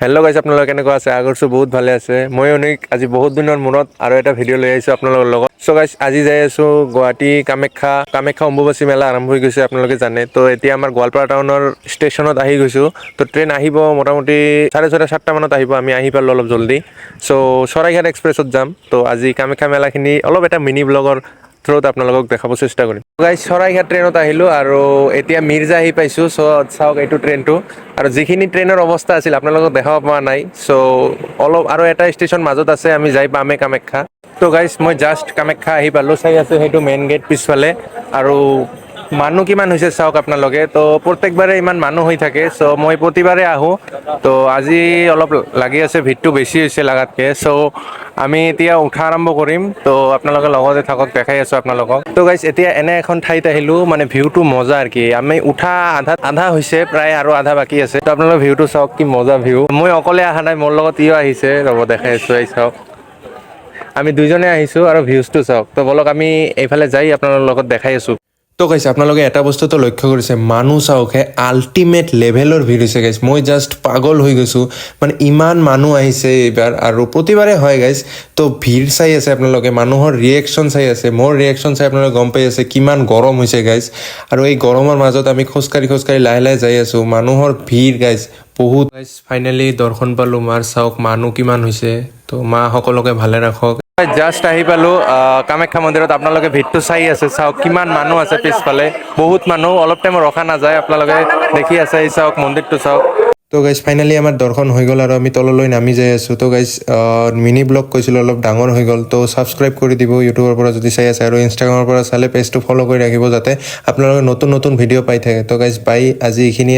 Hello' গাইছ, আপোনালোকে কেনেকুৱা আছে? আগৰছো বহুত ভালে আছে। মই অনেক আজি বহুত দিনৰ মূৰত আৰু এটা ভিডিঅ' লৈ আহিছোঁ আপোনালোকৰ লগত। চ' গাইছ, আজি যাই আছোঁ গুৱাহাটী কামাখ্যা অম্বুবাচী মেলা আৰম্ভ হৈ গৈছে, আপোনালোকে জানে। তো এতিয়া আমাৰ গোৱালপাৰা টাউনৰ ষ্টেচনত আহি গৈছোঁ। তো ট্ৰেইন আহিব মোটামুটি 6:30-7টা মানত আহিব। আমি আহি পালোঁ অলপ জল্দি। চ' শৰাইঘাট এক্সপ্ৰেছত যাম। তো আজি কামাখ্যা মেলাখিনি অলপ এটা মিনি ব্লগৰ থ্ৰুত আপোনালোকক দেখাব চেষ্টা কৰিম। গাইছ, শৰাইঘাট ট্ৰেইনত আহিলোঁ আৰু এতিয়া মিৰ্জা আহি পাইছোঁ। চ' চাওক এইটো ট্ৰেইনটো। আৰু যিখিনি ট্ৰেইনৰ অৱস্থা আছিল আপোনালোকক দেখাব পৰা নাই। চ' অলপ আৰু এটা ষ্টেচন মাজত আছে, আমি যাই পামেই কামাখ্যা। তো গাইছ, মই জাষ্ট কামাখ্যা আহি পালোঁ। চাই আছোঁ সেইটো মেইন গেট পিছফালে। আৰু মানুহ কিমান হৈছে চাওক আপোনালোকে। তো প্ৰত্যেকবাৰে ইমান মানুহ হৈ থাকে। চ' মই প্ৰতিবাৰে আহোঁ। তো আজি অলপ লাগি আছে, ভিৰটো বেছি হৈছে লাগাতকৈ। চ' আমি এতিয়া উঠা আৰম্ভ কৰিম। তো আপোনালোকে লগতে থাকক, দেখাই আছোঁ আপোনালোকক। তো গাইছ, এতিয়া এনে এখন ঠাইত আহিলোঁ, মানে ভিউটো মজা আৰু কি। আমি উঠা আধা হৈছে প্ৰায়, আৰু আধা বাকী আছে। তো আপোনালোকে ভিউটো চাওক, কি মজা ভিউ। মই অকলে অহা নাই, মোৰ লগত ইও আহিছে। ৰ'ব দেখাই আছোঁ, এই চাওক। আমি দুইজনে আহিছোঁ আৰু ভিউজটো চাওক। তো বলক আমি এইফালে যাই আপোনালোকৰ লগত দেখাই আছোঁ। তো গাইছ, আপোনালোকে এটা বস্তুটো লক্ষ্য কৰিছে, মানুহ চাওকহে, আল্টিমেট লেভেলৰ ভিৰ হৈছে গাইছ। মই জাষ্ট পাগল হৈ গৈছোঁ, মানে ইমান মানুহ আহিছে এইবাৰ, আৰু প্ৰতিবাৰে হয় গাইছ। তো ভিৰ চাই আছে আপোনালোকে, মানুহৰ ৰিয়েকশ্যন চাই আছে, মোৰ ৰিয়েকশ্যন চাই আপোনালোকে গম পাই আছে কিমান গৰম হৈছে গাইছ। আৰু এই গৰমৰ মাজত আমি খোজকাঢ়ি লাহে লাহে যাই আছোঁ। মানুহৰ ভিৰ গাইছ বহুত। গাইছ, ফাইনেলি দৰ্শন পালোঁ মাৰ। চাওক মানুহ কিমান হৈছে। তো মা সকলোকে ভালে ৰাখক। জাষ্ট আহি পালোঁ কামাখ্যা মন্দিৰত। আপোনালোকে ভিৰটো চাই আছে, চাওক কিমান মানুহ আছে পিছফালে। বহুত মানুহ, অলপ টাইম ৰখা নাযায়। আপোনালোকে দেখি আছে, এই চাওক মন্দিৰটো চাওক। তো গাইছ, ফাইনেলি আমাৰ দৰ্শন হৈ গ'ল আৰু আমি তললৈ নামি যাই আছোঁ। তো গাইছ, মিনি ব্লগ কৈছিলোঁ, অলপ ডাঙৰ হৈ গ'ল। তো ছাবস্ক্ৰাইব কৰি দিব ইউটিউবৰ পৰা যদি চাই আছে, আৰু ইনষ্টাগ্ৰামৰ পৰা চালে পেজটো ফ'ল' কৰি ৰাখিব, যাতে আপোনালোকে নতুন ভিডিঅ' পাই থাকে। তো গাইছ, বাই, আজি এইখিনি।